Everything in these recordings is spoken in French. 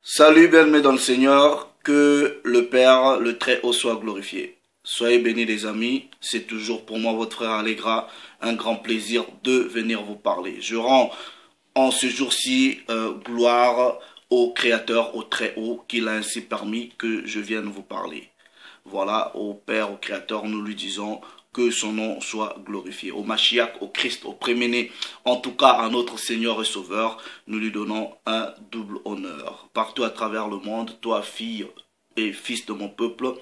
Salut bien-aimés dans le Seigneur, que le Père, le Très-Haut soit glorifié. Soyez bénis les amis, c'est toujours pour moi votre frère Allegra, un grand plaisir de venir vous parler. Je rends en ce jour-ci gloire au Créateur, au Très-Haut, qui l'a ainsi permis que je vienne vous parler. Voilà, au Père, au Créateur, nous lui disons que son nom soit glorifié. Au Mashiach, au Christ, au préméné, en tout cas à notre Seigneur et Sauveur, nous lui donnons un double honneur. Partout à travers le monde, toi fille et fils de mon peuple,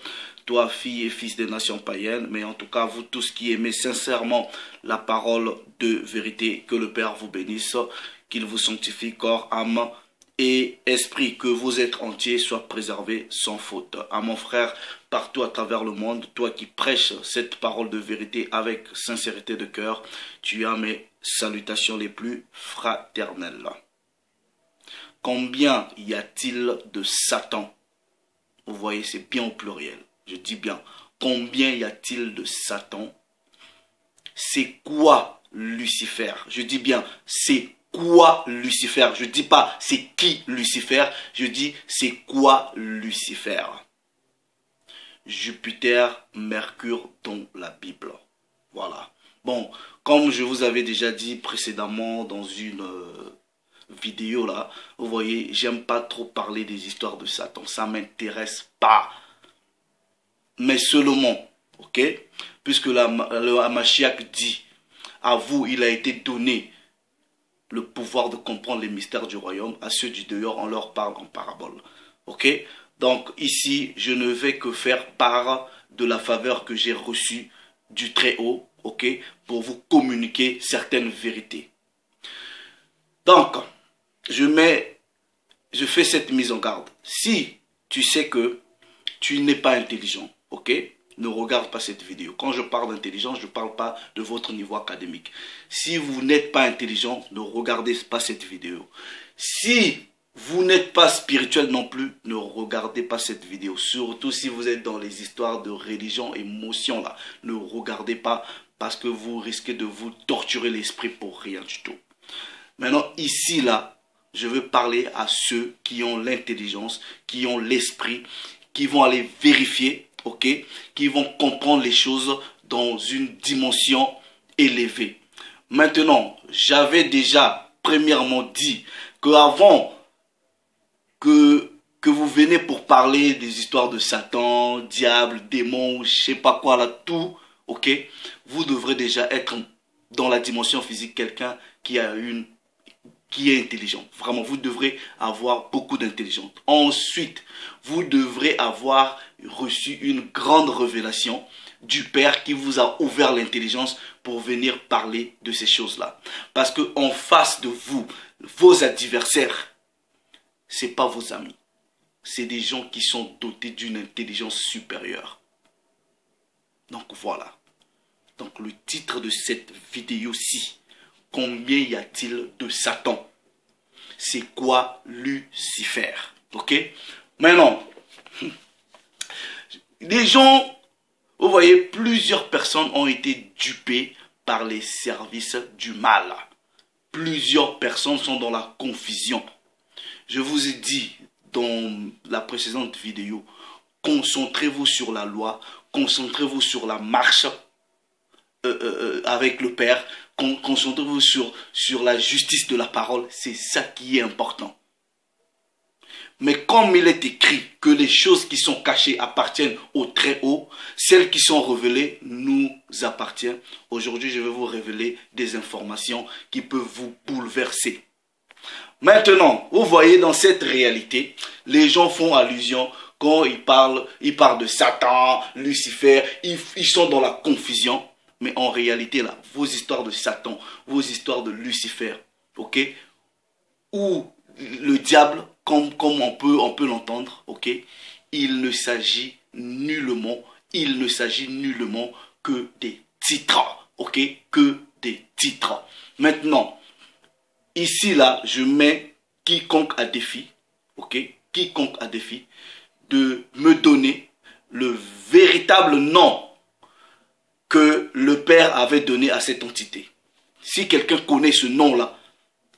toi fille et fils des nations païennes, mais en tout cas vous tous qui aimez sincèrement la parole de vérité, que le Père vous bénisse, qu'il vous sanctifie corps, âme et esprit, que vos êtres entiers soient préservés sans faute. À mon frère, partout à travers le monde, toi qui prêches cette parole de vérité avec sincérité de cœur, tu as mes salutations les plus fraternelles. Combien y a-t-il de Satan? Vous voyez, c'est bien au pluriel. Je dis bien, combien y a-t-il de Satan? C'est quoi Lucifer? Je dis bien, c'est quoi Lucifer? Je dis pas c'est qui Lucifer, je dis c'est quoi Lucifer? Jupiter, Mercure dans la Bible. Voilà. Bon, comme je vous avais déjà dit précédemment dans une vidéo là, vous voyez, j'aime pas trop parler des histoires de Satan, ça m'intéresse pas. Mais seulement, ok, puisque le Mashiach dit, à vous il a été donné le pouvoir de comprendre les mystères du royaume, à ceux du dehors on leur parle en parabole. Ok? Donc ici, je ne vais que faire part de la faveur que j'ai reçue du Très-Haut, ok, pour vous communiquer certaines vérités. Donc, je fais cette mise en garde. Si tu sais que tu n'es pas intelligent, ok, ne regarde pas cette vidéo. Quand je parle d'intelligence, je ne parle pas de votre niveau académique. Si vous n'êtes pas intelligent, ne regardez pas cette vidéo. Si vous n'êtes pas spirituel non plus, ne regardez pas cette vidéo. Surtout si vous êtes dans les histoires de religion, émotion là. Ne regardez pas parce que vous risquez de vous torturer l'esprit pour rien du tout. Maintenant, ici là, je veux parler à ceux qui ont l'intelligence, qui ont l'esprit, qui vont aller vérifier, ok, qui vont comprendre les choses dans une dimension élevée. Maintenant, j'avais déjà premièrement dit qu'avant que vous venez pour parler des histoires de Satan, diable, démon, je sais pas quoi là, tout, ok, vous devrez déjà être dans la dimension physique quelqu'un qui est intelligent. Vraiment, vous devrez avoir beaucoup d'intelligence. Ensuite, vous devrez avoir reçu une grande révélation du Père qui vous a ouvert l'intelligence pour venir parler de ces choses-là. Parce qu'en face de vous, vos adversaires, ce n'est pas vos amis. C'est des gens qui sont dotés d'une intelligence supérieure. Donc voilà. Donc le titre de cette vidéo-ci, combien y a-t-il de Satan? C'est quoi Lucifer? Ok? Maintenant, des gens, vous voyez, plusieurs personnes ont été dupées par les services du mal. Plusieurs personnes sont dans la confusion. Je vous ai dit dans la précédente vidéo, concentrez-vous sur la loi, concentrez-vous sur la marche avec le Père, concentrez-vous sur la justice de la parole, c'est ça qui est important. Mais comme il est écrit que les choses qui sont cachées appartiennent au Très-Haut, celles qui sont révélées nous appartiennent. Aujourd'hui, je vais vous révéler des informations qui peuvent vous bouleverser. Maintenant, vous voyez dans cette réalité, les gens font allusion quand ils parlent de Satan, Lucifer, ils sont dans la confusion. Mais en réalité, là, vos histoires de Satan, vos histoires de Lucifer, ok, ou le diable, comme on peut l'entendre, ok, il ne s'agit nullement que des titres, ok, que des titres. Maintenant, ici, là, je mets quiconque à défi, ok, quiconque à défi, de me donner le véritable nom que le Père avait donné à cette entité. Si quelqu'un connaît ce nom-là,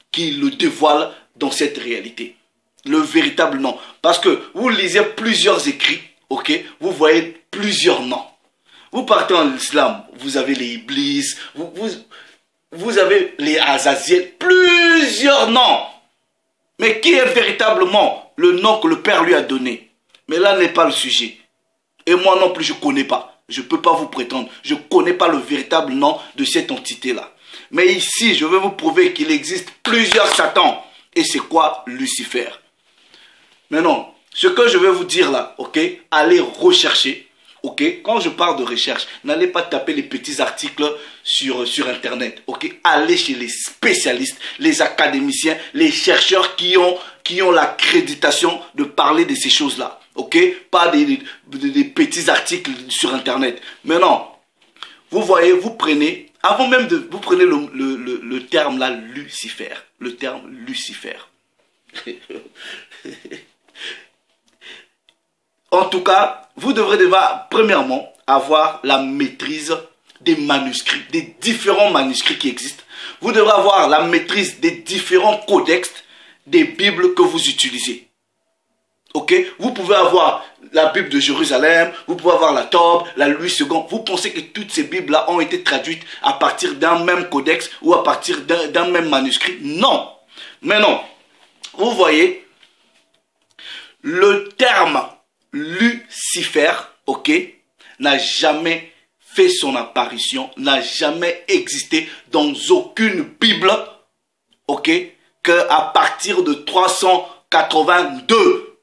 qu'il le dévoile dans cette réalité. le véritable nom. Parce que vous lisez plusieurs écrits, ok, vous voyez plusieurs noms. Vous partez en islam, vous avez les Iblis, vous avez les Azaziel, plusieurs noms. Mais qui est véritablement le nom que le Père lui a donné? Mais là n'est pas le sujet. Et moi non plus, je ne connais pas. Je ne peux pas vous prétendre. Je ne connais pas le véritable nom de cette entité-là. Mais ici, je vais vous prouver qu'il existe plusieurs Satans. Et c'est quoi Lucifer? Maintenant, ce que je vais vous dire là, ok, allez rechercher. Ok, quand je parle de recherche, n'allez pas taper les petits articles sur Internet. Ok, allez chez les spécialistes, les académiciens, les chercheurs qui ont l'accréditation de parler de ces choses-là. Ok, pas des petits articles sur Internet. Maintenant, vous voyez, vous prenez, avant même de, vous prenez le terme là, Lucifer. Le terme Lucifer. En tout cas, vous devrez déjà, premièrement, avoir la maîtrise des manuscrits, des différents manuscrits qui existent. Vous devrez avoir la maîtrise des différents codex des Bibles que vous utilisez. Ok? Vous pouvez avoir la Bible de Jérusalem, vous pouvez avoir la Tob, la Louis II. Vous pensez que toutes ces Bibles-là ont été traduites à partir d'un même codex ou à partir d'un même manuscrit? Non. Mais non. Vous voyez, le terme Lucifer, ok, n'a jamais fait son apparition, n'a jamais existé dans aucune Bible, ok, qu'à partir de 382.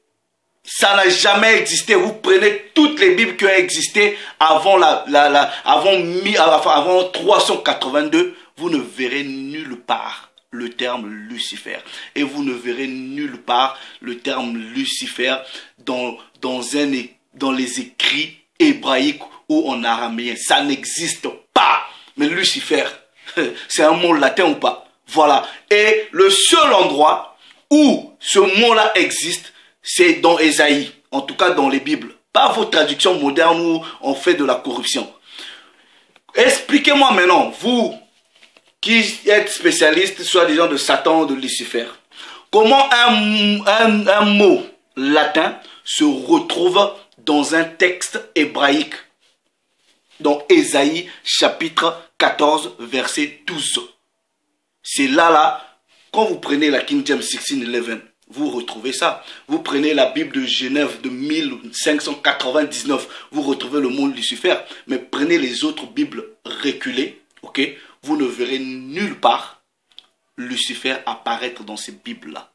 Ça n'a jamais existé. Vous prenez toutes les Bibles qui ont existé avant, avant 382, vous ne verrez nulle part le terme Lucifer. Et vous ne verrez nulle part le terme Lucifer dans les écrits hébraïques ou en araméen. Ça n'existe pas. Mais Lucifer, c'est un mot latin ou pas? Voilà. Et le seul endroit où ce mot-là existe, c'est dans Ésaïe. En tout cas dans les Bibles. Pas vos traductions modernes où on fait de la corruption. Expliquez-moi maintenant, vous qui êtes spécialiste, soi-disant de Satan ou de Lucifer, comment un mot latin se retrouve dans un texte hébraïque, dans Ésaïe chapitre 14 verset 12. C'est là, quand vous prenez la King James 1611, vous retrouvez ça. Vous prenez la Bible de Genève de 1599, vous retrouvez le mot Lucifer. Mais prenez les autres Bibles reculées, ok, vous ne verrez nulle part Lucifer apparaître dans ces Bibles-là.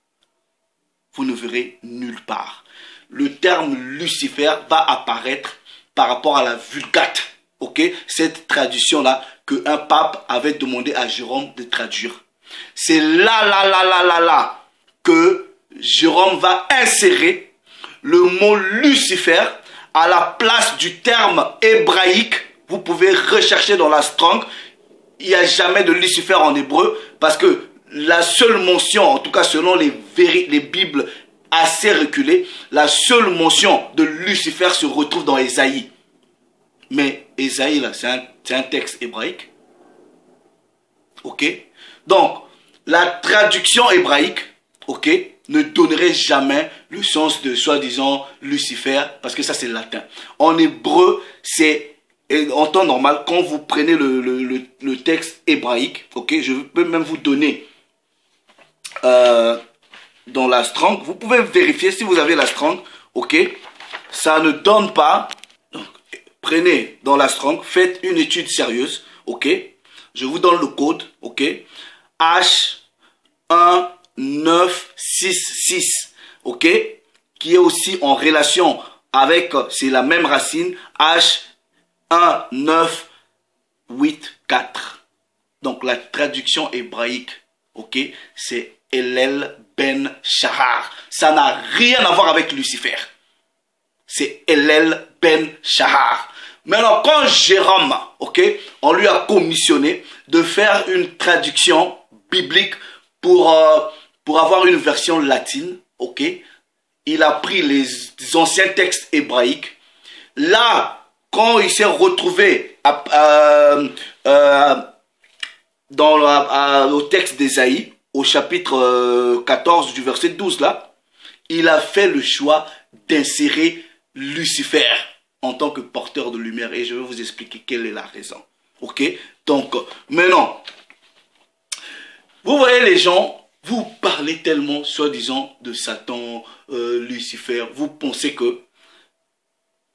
Vous ne verrez nulle part. Le terme Lucifer va apparaître par rapport à la Vulgate. Ok, cette traduction-là que un pape avait demandé à Jérôme de traduire. C'est là que Jérôme va insérer le mot Lucifer à la place du terme hébraïque. Vous pouvez rechercher dans la Strong. Il n'y a jamais de Lucifer en hébreu parce que la seule mention, en tout cas selon les Bibles assez reculées, la seule mention de Lucifer se retrouve dans Ésaïe. Mais Ésaïe, là, c'est un texte hébraïque. Ok? Donc, la traduction hébraïque, ok, ne donnerait jamais le sens de soi-disant Lucifer, parce que ça c'est latin. En hébreu, c'est en temps normal, quand vous prenez le texte hébraïque, ok, je peux même vous donner dans la Strong, vous pouvez vérifier si vous avez la Strong, ok, ça ne donne pas. Donc, prenez dans la Strong, faites une étude sérieuse, ok, je vous donne le code, ok, H1966, ok, qui est aussi en relation avec, c'est la même racine, H1984. Donc la traduction hébraïque, ok, c'est Hillel ben Shahar. Ça n'a rien à voir avec Lucifer. C'est Hillel ben Shahar. Maintenant, quand Jérôme, ok, on lui a commissionné de faire une traduction biblique pour avoir une version latine, ok, il a pris les anciens textes hébraïques. Là, quand il s'est retrouvé au texte d'Ésaïe, au chapitre 14 du verset 12 là, il a fait le choix d'insérer Lucifer en tant que porteur de lumière. Et je vais vous expliquer quelle est la raison. Ok? Donc, maintenant, vous voyez les gens, vous parlez tellement, soi-disant, de Satan, Lucifer. Vous pensez que...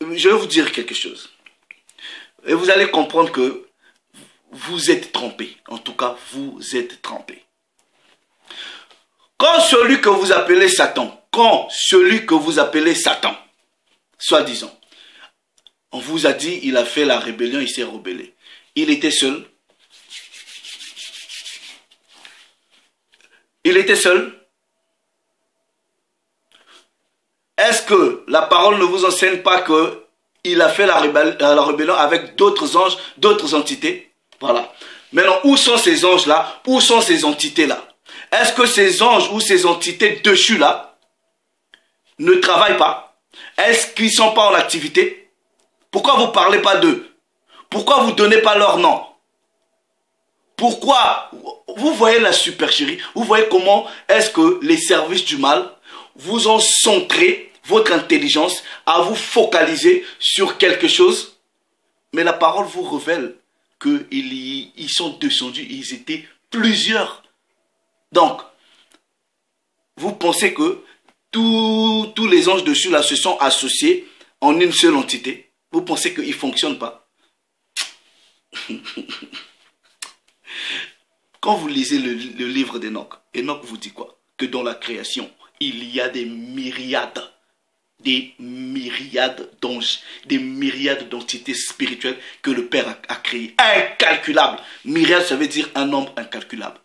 Je vais vous dire quelque chose. Et vous allez comprendre que vous êtes trompé. En tout cas, vous êtes trompé. Quand celui que vous appelez Satan, soi-disant, on vous a dit, il a fait la rébellion, il s'est rebellé. Il était seul. Il était seul. Est-ce que la parole ne vous enseigne pas que il a fait la rébellion avec d'autres anges, d'autres entités? Voilà. Maintenant, où sont ces anges-là? Où sont ces entités-là? Est-ce que ces anges ou ces entités dessus-là ne travaillent pas? Est-ce qu'ils ne sont pas en activité? Pourquoi vous ne parlez pas d'eux? Pourquoi vous ne donnez pas leur nom? Pourquoi? Vous voyez la supercherie? Vous voyez comment est-ce que les services du mal vous ont centré votre intelligence à vous focaliser sur quelque chose? Mais la parole vous révèle qu'ils sont descendus, ils étaient plusieurs. Donc, vous pensez que tous les anges dessus là se sont associés en une seule entité? Vous pensez qu'ils ne fonctionnent pas? Quand vous lisez le livre d'Enoch, Enoch vous dit quoi? Que dans la création, il y a des myriades d'anges, des myriades d'entités spirituelles que le Père a créées. Incalculables. Myriades, ça veut dire un nombre incalculable.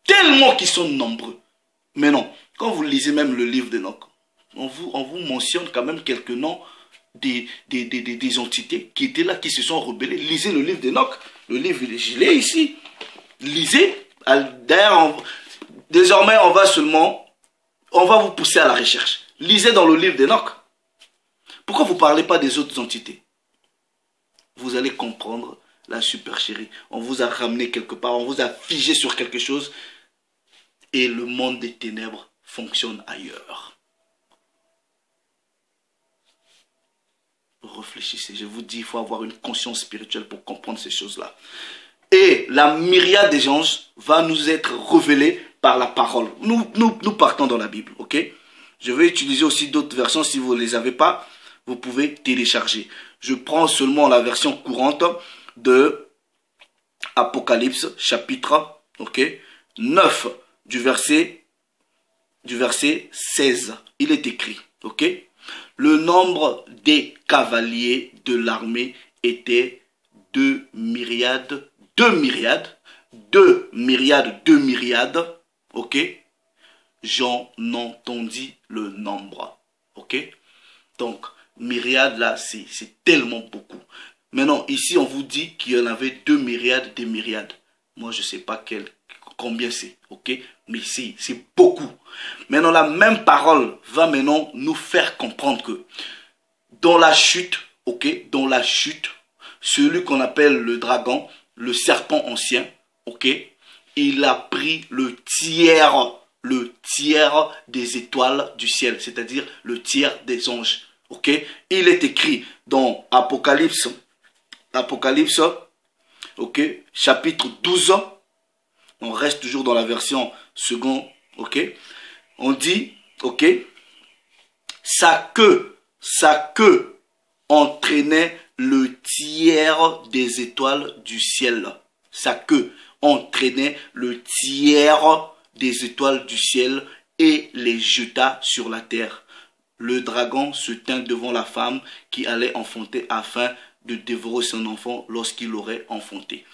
Tellement qu'ils sont nombreux. Mais non, quand vous lisez même le livre d'Enoch, on vous mentionne quand même quelques noms des entités qui étaient là, qui se sont rebellées. Lisez le livre d'Enoch. Le livre, je l'ai ici. Lisez. D'ailleurs, désormais, on va vous pousser à la recherche. Lisez dans le livre d'Enoch. Pourquoi vous ne parlez pas des autres entités? Vous allez comprendre la supercherie. On vous a ramené quelque part, on vous a figé sur quelque chose et le monde des ténèbres fonctionne ailleurs. Réfléchissez, je vous dis, il faut avoir une conscience spirituelle pour comprendre ces choses-là. Et la myriade des anges va nous être révélée par la parole. Nous partons dans la Bible, ok? Je vais utiliser aussi d'autres versions. Si vous ne les avez pas, vous pouvez télécharger. Je prends seulement la version courante de Apocalypse, chapitre 9, du verset 16. Il est écrit, ok? Le nombre des cavaliers de l'armée était 2 myriades, ok? J'en entendis le nombre, ok? Donc, myriades là, c'est tellement beaucoup. Maintenant, ici, on vous dit qu'il y en avait 2 myriades des myriades. Moi, je ne sais pas combien c'est, ok? Mais c'est beaucoup. Maintenant, la même parole va maintenant nous faire comprendre que dans la chute, ok? Dans la chute, celui qu'on appelle le dragon, le serpent ancien, ok? Il a pris le tiers des étoiles du ciel, c'est-à-dire le tiers des anges. Ok? Il est écrit dans Apocalypse, ok? Chapitre 12. On reste toujours dans la version seconde, ok? On dit, ok? Sa queue entraînait le tiers des étoiles du ciel. Sa queue entraînait le tiers des étoiles du ciel et les jeta sur la terre. Le dragon se tint devant la femme qui allait enfanter afin de dévorer son enfant lorsqu'il l'aurait enfanté.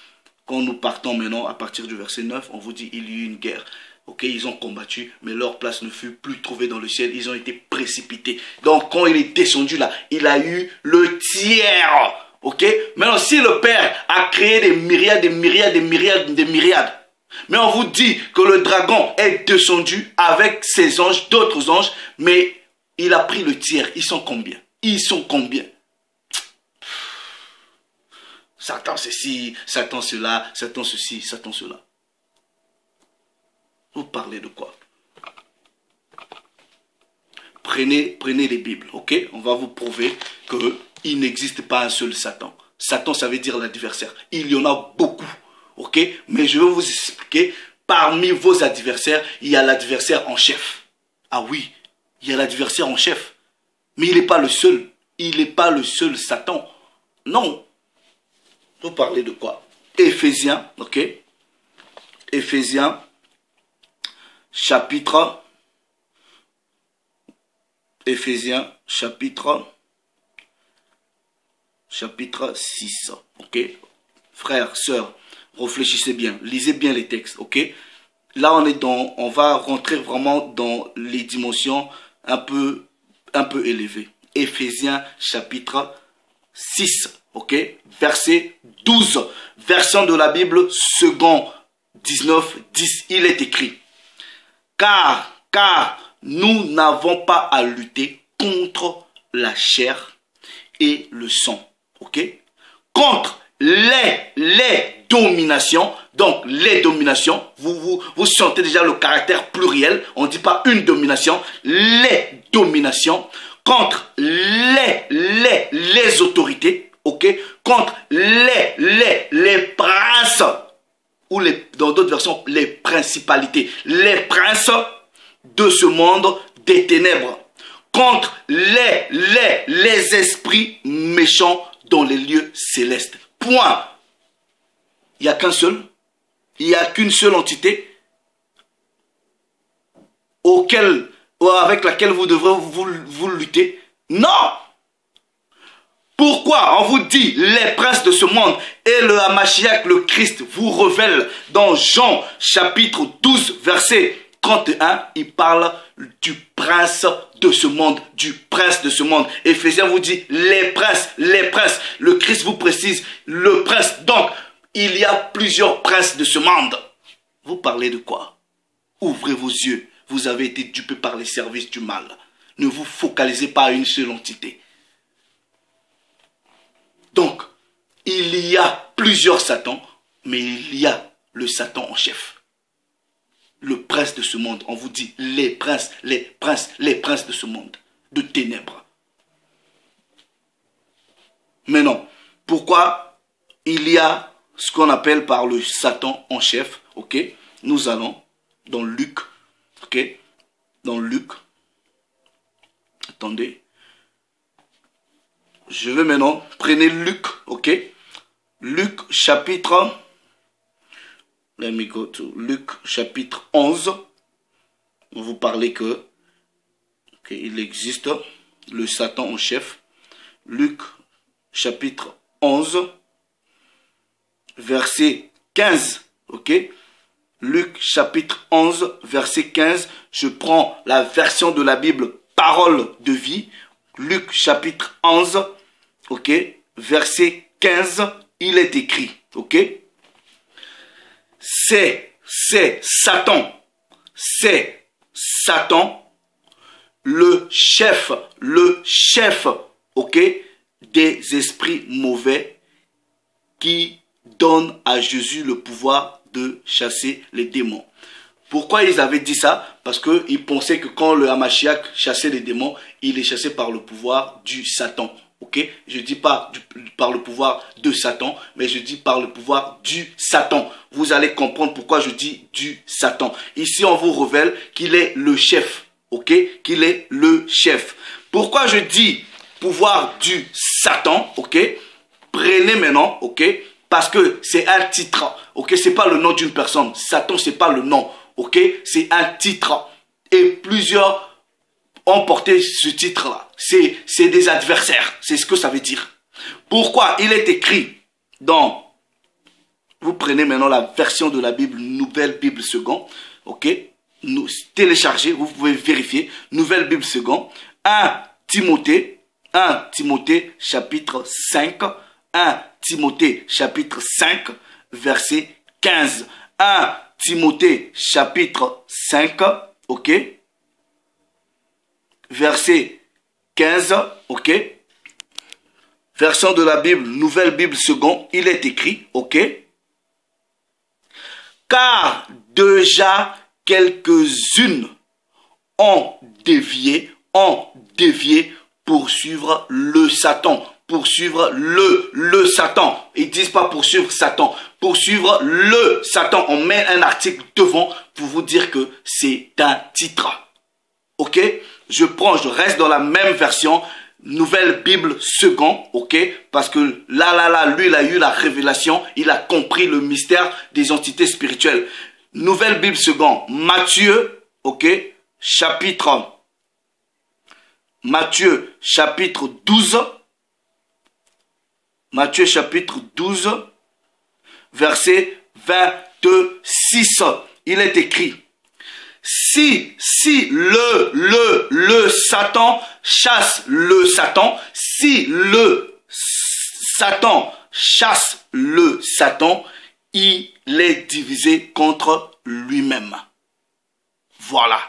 Quand nous partons maintenant à partir du verset 9, on vous dit il y eut une guerre. Ok, ils ont combattu, mais leur place ne fut plus trouvée dans le ciel. Ils ont été précipités. Donc quand il est descendu là, il a eu le tiers. Ok, maintenant si le Père a créé des myriades, mais on vous dit que le dragon est descendu avec ses anges, d'autres anges, mais il a pris le tiers. Ils sont combien? Satan ceci, Satan cela, Satan ceci, Satan cela. Vous parlez de quoi? prenez les Bibles, ok? On va vous prouver qu'il n'existe pas un seul Satan. Satan, ça veut dire l'adversaire. Il y en a beaucoup, ok? Mais je vais vous expliquer, parmi vos adversaires, il y a l'adversaire en chef. Ah oui, il y a l'adversaire en chef. Mais il n'est pas le seul. Il n'est pas le seul Satan. Non. Vous parlez de quoi? Éphésiens, ok? Éphésiens, chapitre 6, ok? Frères, sœurs, réfléchissez bien, lisez bien les textes, ok? Là, on va rentrer vraiment dans les dimensions un peu élevées. Éphésiens, chapitre 6, ok? Verset 12, version de la Bible, second 19, 10, il est écrit. Car nous n'avons pas à lutter contre la chair et le sang, ok? Contre les dominations. Donc, les dominations, vous sentez déjà le caractère pluriel. On ne dit pas une domination, les dominations. Contre les autorités, ok? Contre les princes, ou dans d'autres versions, les principalités. Les princes de ce monde des ténèbres. Contre les esprits méchants dans les lieux célestes. Point. Il n'y a qu'un seul. Il n'y a qu'une seule entité avec laquelle vous devrez vous lutter. Non. Pourquoi on vous dit les princes de ce monde et le Hamashiach, le Christ, vous révèle dans Jean chapitre 12 verset 31, il parle du prince de ce monde, du prince de ce monde. Éphésiens vous dit les princes, le Christ vous précise le prince. Donc, il y a plusieurs princes de ce monde. Vous parlez de quoi? Ouvrez vos yeux, vous avez été dupés par les services du mal. Ne vous focalisez pas à une seule entité. Donc, il y a plusieurs Satans, mais il y a le Satan en chef. Le prince de ce monde, on vous dit les princes de ce monde, de ténèbres. Mais non, pourquoi il y a ce qu'on appelle par le Satan en chef, ok? Nous allons dans Luc, ok? Dans Luc, attendez. Je vais maintenant, prenez Luc, ok? Luc chapitre, let me go to Luc chapitre 11. Vous parlez que il existe le Satan en chef. Luc chapitre 11, verset 15, ok? Luc chapitre 11, verset 15. Je prends la version de la Bible, parole de vie. Luc chapitre 11, ok, verset 15, il est écrit, ok? C'est Satan, le chef, ok, des esprits mauvais qui donne à Jésus le pouvoir de chasser les démons. Pourquoi ils avaient dit ça? Parce qu'ils pensaient que quand le Hamashiach chassait les démons, il les chassait par le pouvoir du Satan. Ok? Je ne dis pas par le pouvoir de Satan, mais je dis par le pouvoir du Satan. Vous allez comprendre pourquoi je dis du Satan. Ici, on vous révèle qu'il est le chef. Ok? Qu'il est le chef. Pourquoi je dis pouvoir du Satan? Ok? Prenez maintenant, ok? Parce que c'est un titre. Ok? C'est pas le nom d'une personne. Satan, c'est pas le nom. Ok? C'est un titre. Et plusieurs ont porté ce titre-là. C'est des adversaires. C'est ce que ça veut dire. Pourquoi? Il est écrit dans... Vous prenez maintenant la version de la Bible, Nouvelle Bible Seconde. Ok? Téléchargez, vous pouvez vérifier. Nouvelle Bible Seconde. 1 Timothée chapitre 5. 1 Timothée chapitre 5, verset 15. 1 Timothée chapitre 5, ok? Verset 15, ok? Version de la Bible, Nouvelle Bible Seconde, il est écrit, ok? Car déjà quelques-unes ont dévié ont dévié pour suivre le Satan. Pour suivre le Satan. Ils disent pas pour suivre Satan. Pour suivre le Satan. On met un article devant pour vous dire que c'est un titre. Ok? Je reste dans la même version. Nouvelle Bible second, ok? Parce que lui, il a eu la révélation, il a compris le mystère des entités spirituelles. Nouvelle Bible second, Matthieu, ok? Matthieu chapitre 12, Matthieu chapitre 12, verset 26. Il est écrit: Si le Satan chasse le Satan, si le Satan chasse le Satan, il est divisé contre lui-même. Voilà.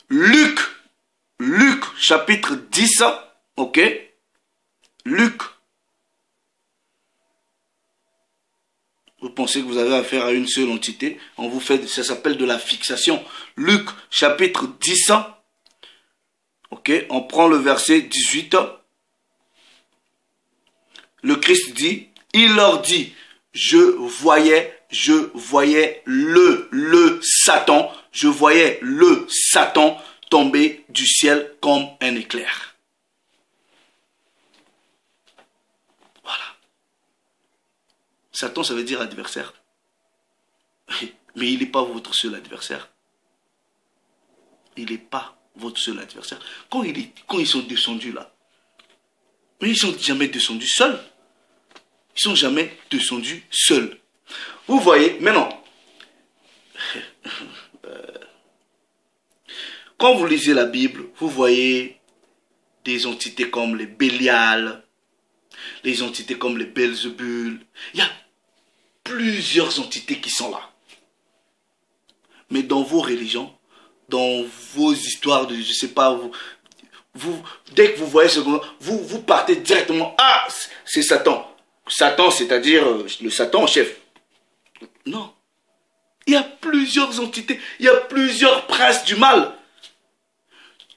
Luc chapitre 10, ok? Luc. Vous pensez que vous avez affaire à une seule entité, on vous fait, ça s'appelle de la fixation. Luc chapitre 10, ok, on prend le verset 18. Le Christ dit, il leur dit, je voyais le Satan, je voyais le Satan tomber du ciel comme un éclair. Voilà. Satan, ça veut dire adversaire. Mais il n'est pas votre seul adversaire. Il n'est pas votre seul adversaire. Quand ils sont descendus là, mais ils ne sont jamais descendus seuls. Ils ne sont jamais descendus seuls. Vous voyez, maintenant, quand vous lisez la Bible, vous voyez des entités comme les Bélial, les entités comme les Belzébul. Il y a plusieurs entités qui sont là. Mais dans vos religions, dans vos histoires de, je sais pas, dès que vous voyez ce vous partez directement, ah, c'est Satan. Satan, c'est-à-dire le Satan en chef. Non. Il y a plusieurs entités, il y a plusieurs princes du mal.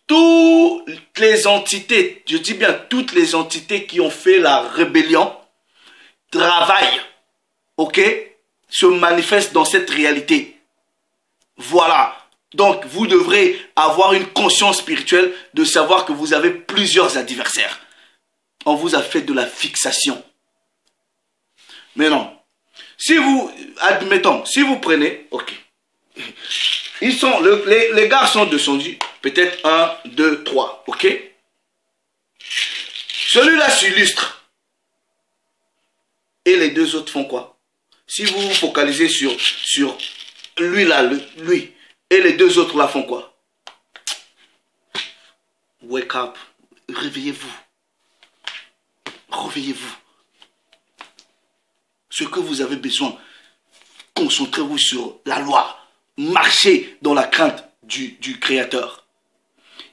Toutes les entités, je dis bien toutes les entités qui ont fait la rébellion, travaillent, ok, se manifestent dans cette réalité. Voilà. Donc, vous devrez avoir une conscience spirituelle de savoir que vous avez plusieurs adversaires. On vous a fait de la fixation. Mais non. Si vous, admettons, si vous prenez, ok. Ils sont, les gars sont descendus, peut-être 1, 2, 3, ok. Celui-là s'illustre. Et les deux autres font quoi? Si vous vous focalisez sur lui là, lui, et les deux autres là font quoi? Wake up, réveillez-vous. Réveillez-vous. Ce que vous avez besoin, concentrez-vous sur la loi. Marchez dans la crainte du Créateur.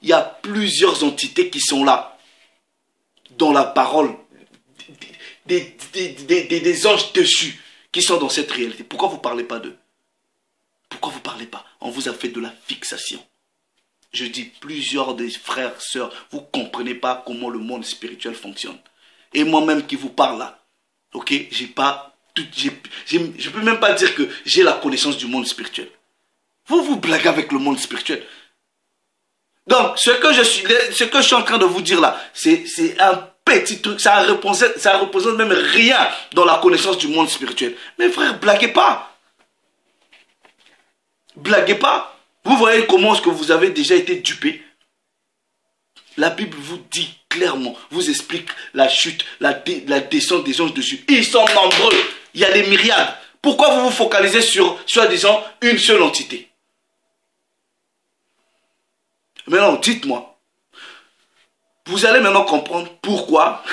Il y a plusieurs entités qui sont là, dans la parole, des anges dessus, qui sont dans cette réalité. Pourquoi vous ne parlez pas d'eux? Pourquoi vous ne parlez pas? On vous a fait de la fixation. Je dis plusieurs des frères, sœurs, vous ne comprenez pas comment le monde spirituel fonctionne. Et moi-même qui vous parle là, ok, je ne peux même pas dire que j'ai la connaissance du monde spirituel. Vous blaguez avec le monde spirituel. Donc, ce que je suis en train de vous dire là, c'est un petit truc, ça représente même rien dans la connaissance du monde spirituel. Mais frère, blaguez pas. Blaguez pas. Vous voyez comment est-ce que vous avez déjà été dupé. La Bible vous dit clairement, vous explique la chute, la descente des anges dessus. Ils sont nombreux. Il y a des myriades. Pourquoi vous vous focalisez sur, soi-disant, une seule entité? Maintenant, dites-moi. Vous allez maintenant comprendre pourquoi.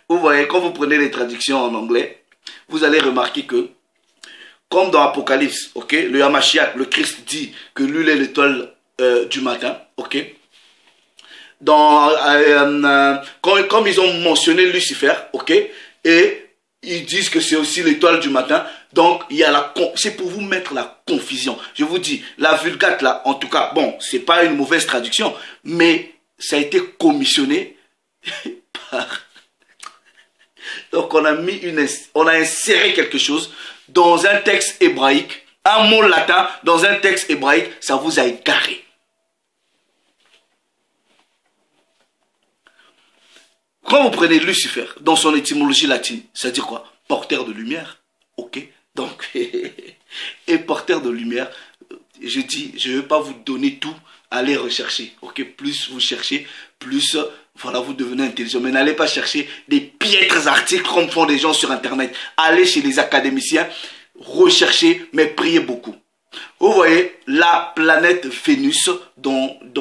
Vous voyez, quand vous prenez les traductions en anglais, vous allez remarquer que, comme dans Apocalypse, ok, le Hamashiach, le Christ dit que lui est l'étoile du matin, ok. Comme ils ont mentionné Lucifer, ok, et ils disent que c'est aussi l'étoile du matin, Donc, il y a c'est pour vous mettre la confusion. Je vous dis, la Vulgate là, en tout cas, bon, c'est pas une mauvaise traduction, mais ça a été commissionné par... Donc, on a inséré quelque chose dans un texte hébraïque, un mot latin dans un texte hébraïque, ça vous a égaré. Quand vous prenez Lucifer, dans son étymologie latine, ça veut dire quoi? Porteur de lumière. Ok. Donc, et porteur de lumière, je dis, je ne vais pas vous donner tout, allez rechercher. Ok. Plus vous cherchez, plus voilà, vous devenez intelligent. Mais n'allez pas chercher des piètres articles comme font des gens sur Internet. Allez chez les académiciens, recherchez, mais priez beaucoup. Vous voyez, la planète Vénus,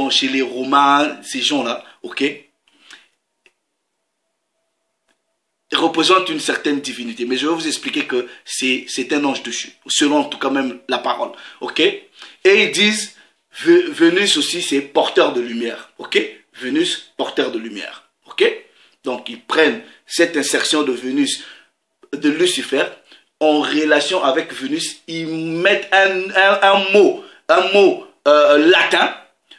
chez les Romains, ces gens-là, ok, représente une certaine divinité. Mais je vais vous expliquer que c'est un ange dessus, selon en tout cas même la parole. Ok. Et ils disent, Vénus aussi, c'est porteur de lumière. Ok. Vénus, porteur de lumière. Ok. Donc, ils prennent cette insertion de Vénus, de Lucifer, en relation avec Vénus. Ils mettent un mot latin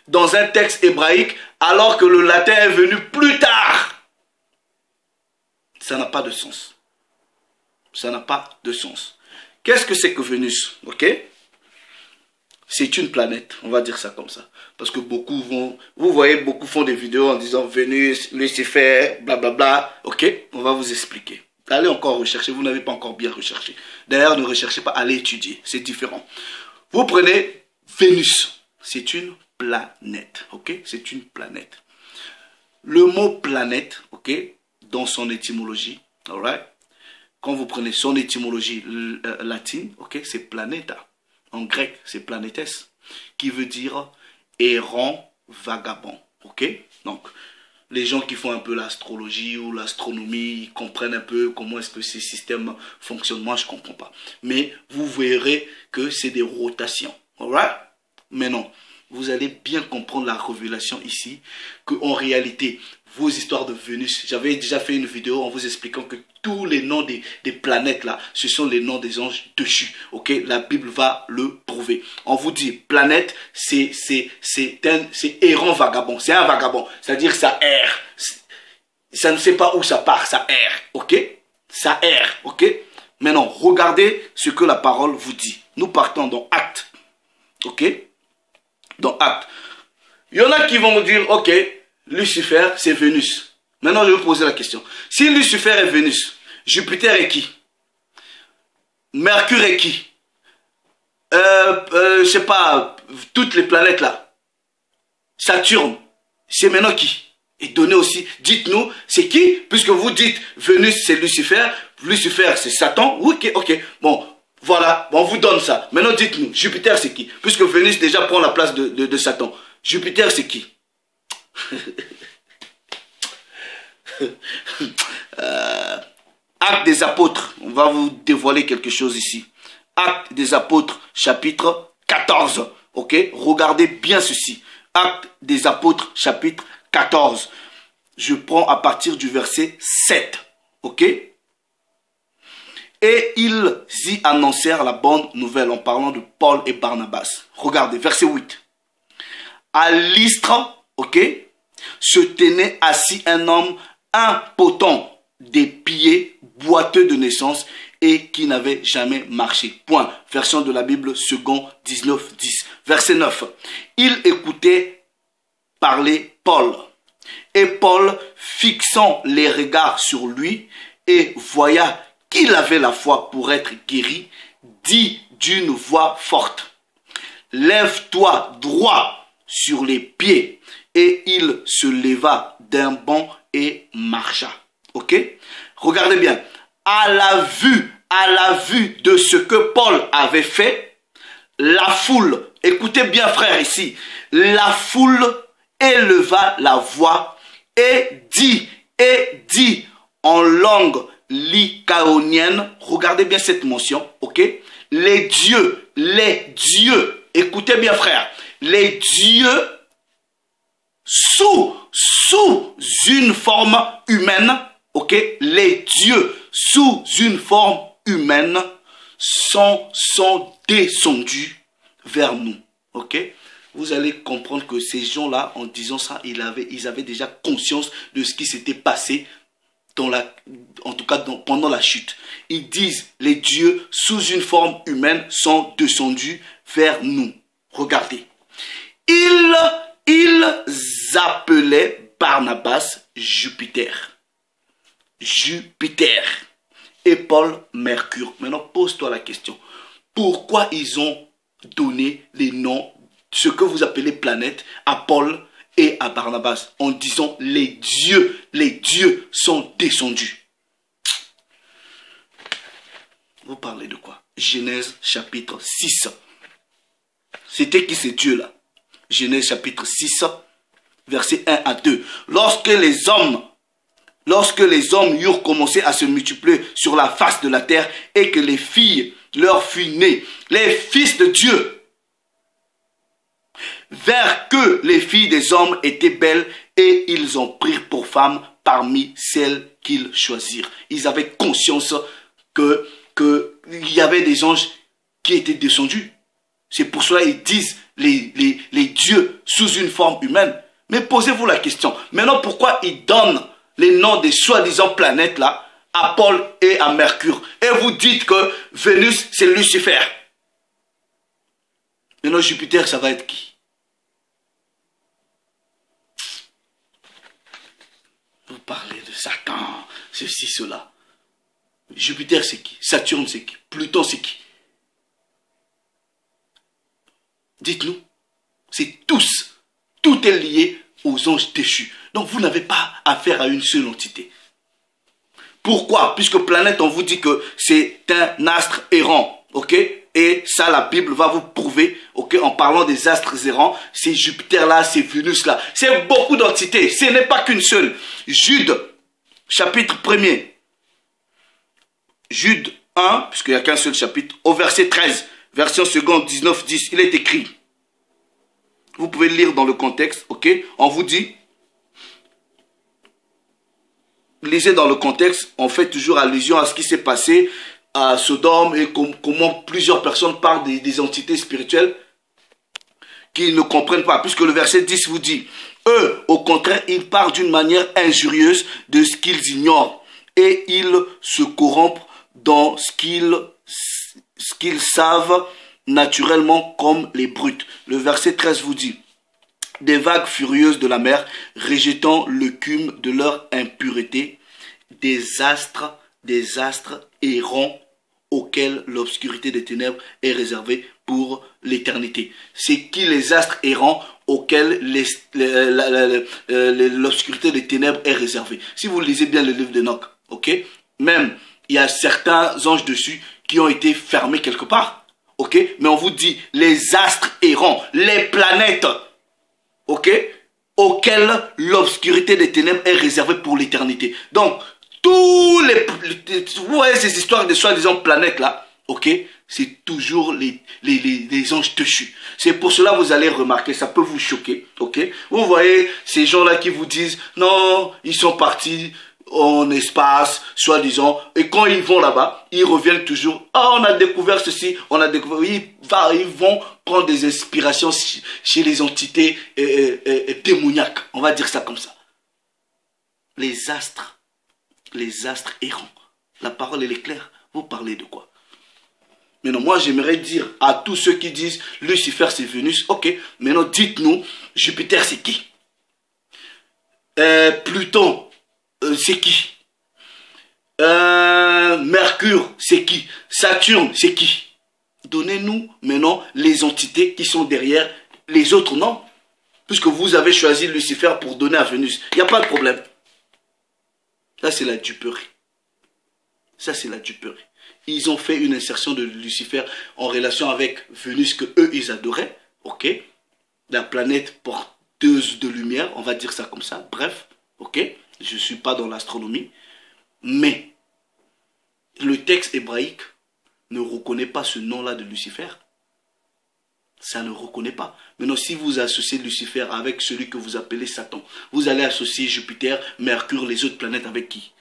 dans un texte hébraïque, alors que le latin est venu plus tard. Ça n'a pas de sens. Ça n'a pas de sens. Qu'est-ce que c'est que Vénus? Ok? C'est une planète, on va dire ça comme ça. Parce que beaucoup vont... Vous voyez, beaucoup font des vidéos en disant Vénus, Lucifer, blablabla. Ok? On va vous expliquer. Allez encore rechercher, vous n'avez pas encore bien recherché. D'ailleurs, ne recherchez pas, allez étudier. C'est différent. Vous prenez Vénus. C'est une planète. Ok? C'est une planète. Le mot planète, ok? Dans son étymologie, alright? Quand vous prenez son étymologie latine, ok, c'est planeta. En grec, c'est planétes, qui veut dire errant, vagabond, ok? Donc, les gens qui font un peu l'astrologie ou l'astronomie, ils comprennent un peu comment est-ce que ces systèmes fonctionnent. Moi, je ne comprends pas. Mais vous verrez que c'est des rotations, alright? Mais non, vous allez bien comprendre la révélation ici, qu'en réalité, vos histoires de Vénus, j'avais déjà fait une vidéo en vous expliquant que tous les noms des planètes là, ce sont les noms des anges dessus. Ok, la Bible va le prouver. On vous dit planète, c'est errant vagabond, c'est un vagabond, c'est-à-dire ça erre, ça ne sait pas où ça part, ça erre. Ok, ça erre. Ok. Maintenant, regardez ce que la parole vous dit. Nous partons dans Actes. Ok, dans Actes. Il y en a qui vont me dire, ok, Lucifer, c'est Vénus. Maintenant, je vais vous poser la question. Si Lucifer est Vénus, Jupiter est qui? Mercure est qui? Je sais pas, toutes les planètes là. Saturne, c'est maintenant qui? Et donnez aussi, dites-nous, c'est qui? Puisque vous dites, Vénus, c'est Lucifer, Lucifer, c'est Satan. Ok, ok, bon, voilà, bon, on vous donne ça. Maintenant, dites-nous, Jupiter, c'est qui? Puisque Vénus déjà prend la place de Satan. Jupiter, c'est qui? Actes des apôtres, on va vous dévoiler quelque chose ici. Actes des apôtres, chapitre 14. Ok, regardez bien ceci. Actes des apôtres, chapitre 14. Je prends à partir du verset 7. Ok. Et ils y annoncèrent la bonne nouvelle en parlant de Paul et Barnabas. Regardez, verset 8. À Lystre, ok, se tenait assis un homme impotent, des pieds, boiteux de naissance et qui n'avait jamais marché. Point. Version de la Bible, second 19, 10. Verset 9. Il écoutait parler Paul. Et Paul, fixant les regards sur lui et voya qu'il avait la foi pour être guéri, dit d'une voix forte, « Lève-toi droit sur les pieds. » Et il se leva d'un bond et marcha. Ok? Regardez bien. À la vue de ce que Paul avait fait, la foule, écoutez bien frère ici, la foule éleva la voix et dit en langue lycaonienne, regardez bien cette mention, ok? Les dieux, écoutez bien frère, les dieux sous une forme humaine, ok, les dieux sous une forme humaine sont descendus vers nous. Ok? Vous allez comprendre que ces gens-là, en disant ça, ils avaient déjà conscience de ce qui s'était passé, en tout cas pendant la chute. Ils disent, les dieux sous une forme humaine sont descendus vers nous. Regardez. Ils appelaient Barnabas Jupiter. Jupiter. Et Paul Mercure. Maintenant, pose-toi la question. Pourquoi ils ont donné les noms, ce que vous appelez planète, à Paul et à Barnabas, en disant les dieux sont descendus? Vous parlez de quoi? Genèse chapitre 6. C'était qui ces dieux-là? Genèse chapitre 6, versets 1 à 2. Lorsque les hommes eurent commencé à se multiplier sur la face de la terre et que les filles leur furent nées, les fils de Dieu, vers que les filles des hommes étaient belles, et ils en prirent pour femmes parmi celles qu'ils choisirent. Ils avaient conscience qu'il y avait des anges qui étaient descendus. C'est pour cela qu'ils disent les dieux sous une forme humaine. Mais posez-vous la question. Maintenant, pourquoi ils donnent les noms des soi-disant planètes là à Paul et à Mercure? Et vous dites que Vénus, c'est Lucifer. Maintenant, Jupiter, ça va être qui? Vous parlez de Satan, ceci, cela. Jupiter, c'est qui? Saturne, c'est qui? Pluton, c'est qui? Dites-nous. C'est tous. Tout est lié aux anges déchus. Donc, vous n'avez pas affaire à une seule entité. Pourquoi? Puisque planète, on vous dit que c'est un astre errant. Ok? Et ça, la Bible va vous prouver, ok, en parlant des astres errants, c'est Jupiter là, c'est Vénus là. C'est beaucoup d'entités, ce n'est pas qu'une seule. Jude, chapitre 1er. Jude 1, puisqu'il n'y a qu'un seul chapitre, au verset 13, version seconde 19, 10, il est écrit. Vous pouvez le lire dans le contexte, ok? On vous dit, lisez dans le contexte, on fait toujours allusion à ce qui s'est passé à Sodome et comment plusieurs personnes parlent des entités spirituelles qui ne comprennent pas. Puisque le verset 10 vous dit, eux, au contraire, ils parlent d'une manière injurieuse de ce qu'ils ignorent et ils se corrompent dans ce qu'ils savent naturellement comme les brutes. Le verset 13 vous dit, des vagues furieuses de la mer, rejetant l'écume de leur impureté, des astres errants auxquels l'obscurité des ténèbres est réservée pour l'éternité. C'est qui les astres errants auxquels l'obscurité des ténèbres est réservée? Si vous lisez bien le livre d'Enoch, ok? Même, il y a certains anges dessus qui ont été fermés quelque part, ok? Mais on vous dit, les astres errants, les planètes, ok? Auxquels l'obscurité des ténèbres est réservée pour l'éternité. Donc, vous voyez ces histoires de soi-disant planètes là, ok, c'est toujours les anges déchus. C'est pour cela que vous allez remarquer, ça peut vous choquer, ok. Vous voyez ces gens-là qui vous disent, non, ils sont partis en espace, soi-disant, et quand ils vont là-bas, ils reviennent toujours, ah, on a découvert ceci, on a découvert, ils vont prendre des inspirations chez les entités démoniaques, on va dire ça comme ça. Les astres errants. La parole, elle est claire. Vous parlez de quoi? Maintenant, moi, j'aimerais dire à tous ceux qui disent Lucifer, c'est Vénus. Ok, maintenant, dites-nous, Jupiter, c'est qui? Pluton, c'est qui? Mercure, c'est qui? Saturne, c'est qui? Donnez-nous maintenant les entités qui sont derrière les autres noms. Puisque vous avez choisi Lucifer pour donner à Vénus. Il n'y a pas de problème. Ça, c'est la duperie. Ça, c'est la duperie. Ils ont fait une insertion de Lucifer en relation avec Vénus que eux, ils adoraient. Ok? La planète porteuse de lumière, on va dire ça comme ça. Bref, ok? Je ne suis pas dans l'astronomie. Mais le texte hébraïque ne reconnaît pas ce nom-là de Lucifer. Ça ne reconnaît pas. Maintenant, si vous associez Lucifer avec celui que vous appelez Satan, vous allez associer Jupiter, Mercure, les autres planètes avec qui?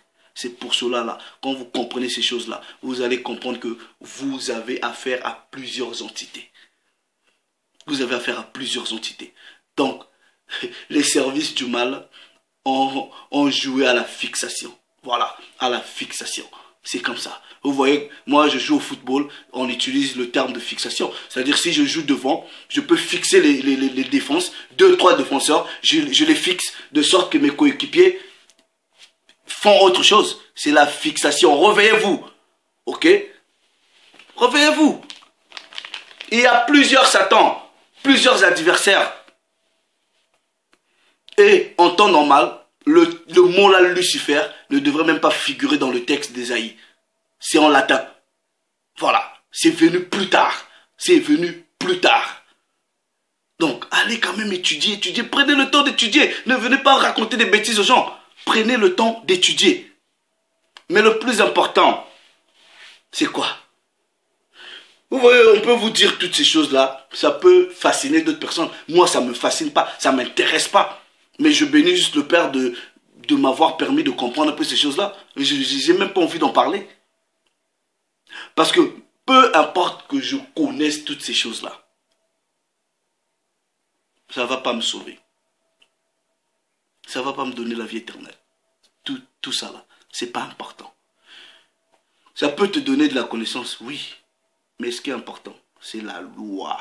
C'est pour cela, là, quand vous comprenez ces choses-là, vous allez comprendre que vous avez affaire à plusieurs entités. Vous avez affaire à plusieurs entités. Donc, les services du mal ont joué à la fixation. Voilà, à la fixation. C'est comme ça. Vous voyez, moi je joue au football, on utilise le terme de fixation. C'est-à-dire si je joue devant, je peux fixer les défenses, 2-3 défenseurs, je les fixe de sorte que mes coéquipiers font autre chose. C'est la fixation. Réveillez-vous. Ok? Réveillez-vous. Il y a plusieurs Satans, plusieurs adversaires. Et en temps normal, le mot là, Lucifer, ne devrait même pas figurer dans le texte d'Ésaïe. C'est en latin. Voilà. C'est venu plus tard. C'est venu plus tard. Donc, allez quand même étudier, étudier. Prenez le temps d'étudier. Ne venez pas raconter des bêtises aux gens. Prenez le temps d'étudier. Mais le plus important, c'est quoi? Vous voyez, on peut vous dire toutes ces choses-là. Ça peut fasciner d'autres personnes. Moi, ça ne me fascine pas. Ça ne m'intéresse pas. Mais je bénis juste le Père de m'avoir permis de comprendre un peu ces choses-là. Je n'ai même pas envie d'en parler. Parce que peu importe que je connaisse toutes ces choses-là, ça ne va pas me sauver. Ça ne va pas me donner la vie éternelle. Tout ça là, ce n'est pas important. Ça peut te donner de la connaissance, oui. Mais ce qui est important, c'est la loi.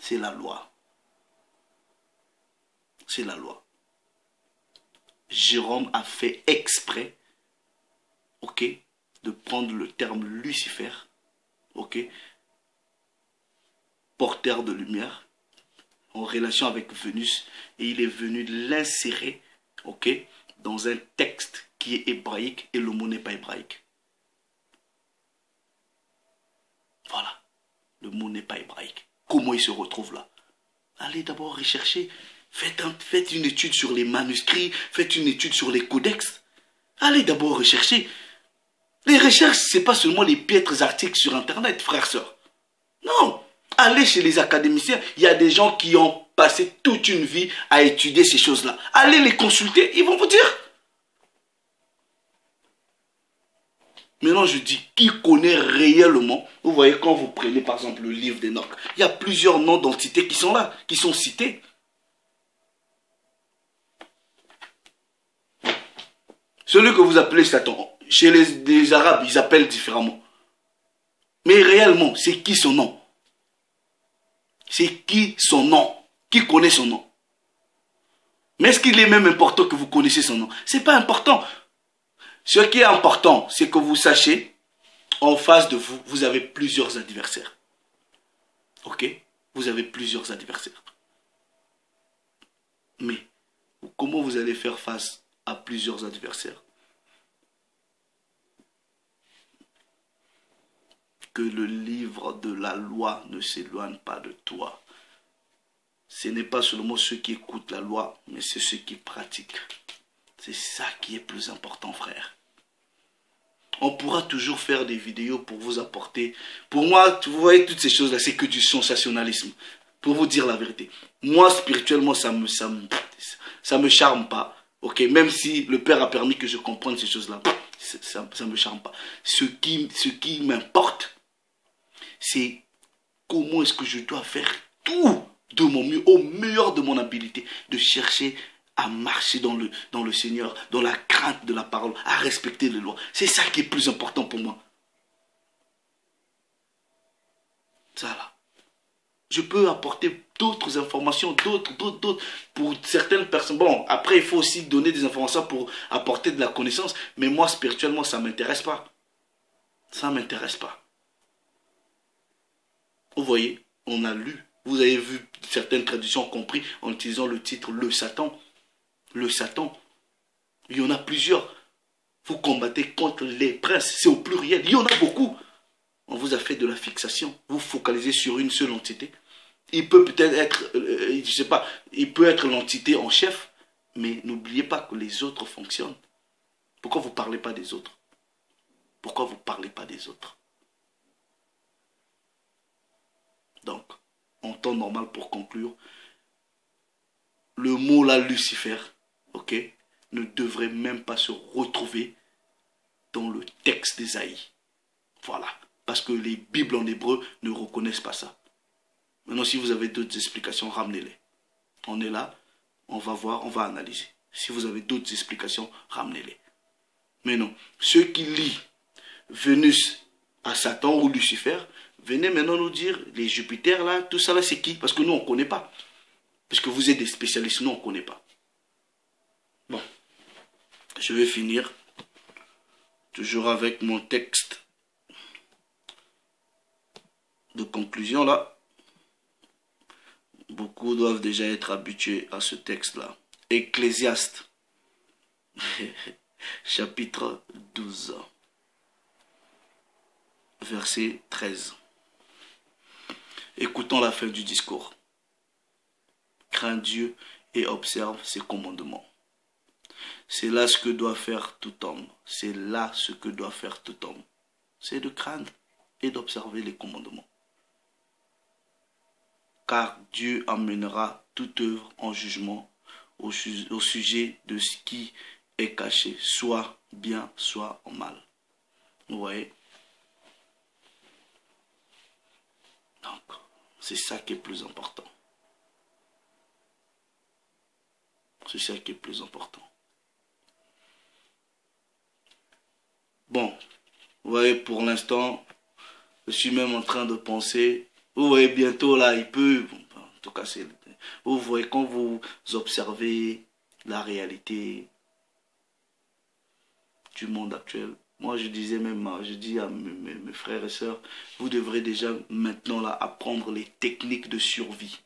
C'est la loi. C'est la loi. Jérôme a fait exprès, ok, de prendre le terme Lucifer, ok, porteur de lumière, en relation avec Vénus, et il est venu l'insérer, ok, dans un texte qui est hébraïque, et le mot n'est pas hébraïque. Voilà, le mot n'est pas hébraïque. Comment il se retrouve là? Allez d'abord rechercher. Faites une étude sur les manuscrits, faites une étude sur les codex. Allez d'abord rechercher. Les recherches, ce n'est pas seulement les piètres articles sur Internet, frères, sœurs. Non, allez chez les académiciens. Il y a des gens qui ont passé toute une vie à étudier ces choses-là. Allez les consulter, ils vont vous dire. Maintenant, je dis, qui connaît réellement? Vous voyez, quand vous prenez par exemple le livre d'Enoch, il y a plusieurs noms d'entités qui sont là, qui sont cités. Celui que vous appelez Satan, chez les Arabes, ils appellent différemment. Mais réellement, c'est qui son nom? C'est qui son nom? Qui connaît son nom? Mais est-ce qu'il est même important que vous connaissiez son nom? Ce n'est pas important. Ce qui est important, c'est que vous sachiez, en face de vous, vous avez plusieurs adversaires. Ok? Vous avez plusieurs adversaires. Mais, comment vous allez faire face à plusieurs adversaires? Que le livre de la loi ne s'éloigne pas de toi. Ce n'est pas seulement ceux qui écoutent la loi, mais c'est ceux qui pratiquent. C'est ça qui est plus important, frère. On pourra toujours faire des vidéos pour vous apporter. Pour moi, vous voyez toutes ces choses-là, c'est que du sensationnalisme. Pour vous dire la vérité. Moi, spirituellement, ça me charme pas. Ok, même si le Père a permis que je comprenne ces choses-là, ça me charme pas. Ce qui m'importe, c'est comment est-ce que je dois faire tout de mon mieux, au meilleur de mon habilité, de chercher à marcher dans le Seigneur, dans la crainte de la parole, à respecter les lois. C'est ça qui est plus important pour moi. Ça là. Je peux apporter d'autres informations, d'autres, pour certaines personnes. Bon, après, il faut aussi donner des informations pour apporter de la connaissance. Mais moi, spirituellement, ça ne m'intéresse pas. Ça ne m'intéresse pas. Vous voyez, on a lu. Vous avez vu certaines traductions compris en utilisant le titre Le Satan. Le Satan. Il y en a plusieurs. Vous combattez contre les princes. C'est au pluriel. Il y en a beaucoup. On vous a fait de la fixation. Vous focalisez sur une seule entité. Il peut peut-être être, je sais pas, il peut être l'entité en chef, mais n'oubliez pas que les autres fonctionnent. Pourquoi vous ne parlez pas des autres? Pourquoi vous ne parlez pas des autres? Donc, en temps normal pour conclure, le mot là, Lucifer, ok, ne devrait même pas se retrouver dans le texte d'Ésaïe. Voilà. Parce que les Bibles en hébreu ne reconnaissent pas ça. Maintenant, si vous avez d'autres explications, ramenez-les. On est là, on va voir, on va analyser. Si vous avez d'autres explications, ramenez-les. Mais non, ceux qui lient Vénus à Satan ou Lucifer, venez maintenant nous dire, les Jupiters là, tout ça là, c'est qui? Parce que nous, on ne connaît pas. Parce que vous êtes des spécialistes, nous, on ne connaît pas. Bon, je vais finir, toujours avec mon texte de conclusion là. Beaucoup doivent déjà être habitués à ce texte-là. Ecclésiaste, chapitre 12, verset 13. Écoutons la fin du discours. Crains Dieu et observe ses commandements. C'est là ce que doit faire tout homme. C'est là ce que doit faire tout homme. C'est de craindre et d'observer les commandements. Car Dieu amènera toute œuvre en jugement au sujet de ce qui est caché, soit bien, soit en mal. Vous voyez? Donc, c'est ça qui est plus important. C'est ça qui est plus important. Bon, vous voyez, pour l'instant, je suis même en train de penser, vous voyez, bientôt là, il peut, en tout cas, c'est, vous voyez, quand vous observez la réalité du monde actuel, moi je disais même, je dis à mes frères et sœurs, vous devrez déjà maintenant là apprendre les techniques de survie.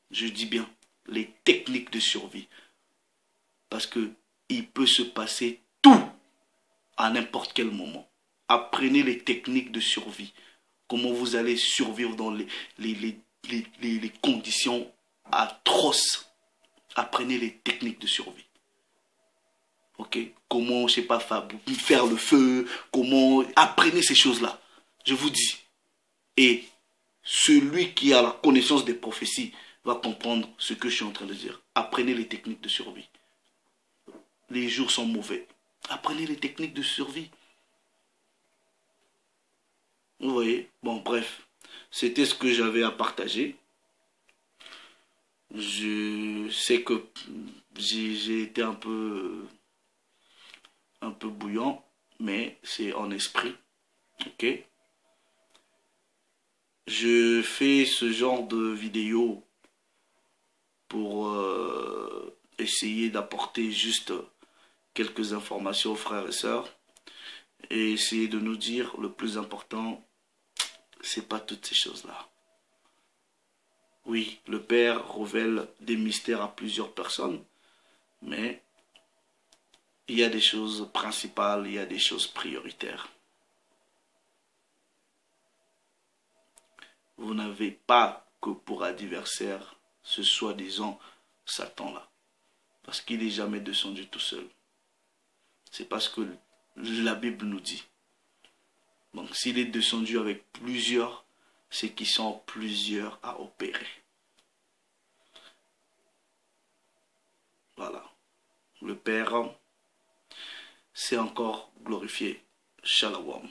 Je dis bien, les techniques de survie. Parce que il peut se passer tout à n'importe quel moment. Apprenez les techniques de survie. Comment vous allez survivre dans les conditions atroces. Apprenez les techniques de survie. Ok? Comment, je sais pas, faire le feu. Comment... Apprenez ces choses-là. Je vous dis. Et celui qui a la connaissance des prophéties va comprendre ce que je suis en train de dire. Apprenez les techniques de survie. Les jours sont mauvais. Apprenez les techniques de survie. Vous voyez? Bon, bref. C'était ce que j'avais à partager. Je sais que j'ai été un peu bouillant, mais c'est en esprit. Ok? Je fais ce genre de vidéo pour essayer d'apporter juste quelques informations aux frères et sœurs et essayer de nous dire le plus important, c'est pas toutes ces choses-là. Oui, le Père révèle des mystères à plusieurs personnes, mais il y a des choses principales, il y a des choses prioritaires. Vous n'avez pas que pour adversaire ce soi-disant Satan-là, parce qu'il n'est jamais descendu tout seul. C'est parce que la Bible nous dit. Donc s'il est descendu avec plusieurs, c'est qu'ils sont plusieurs à opérer. Voilà. Le Père s'est encore glorifié. Shalom.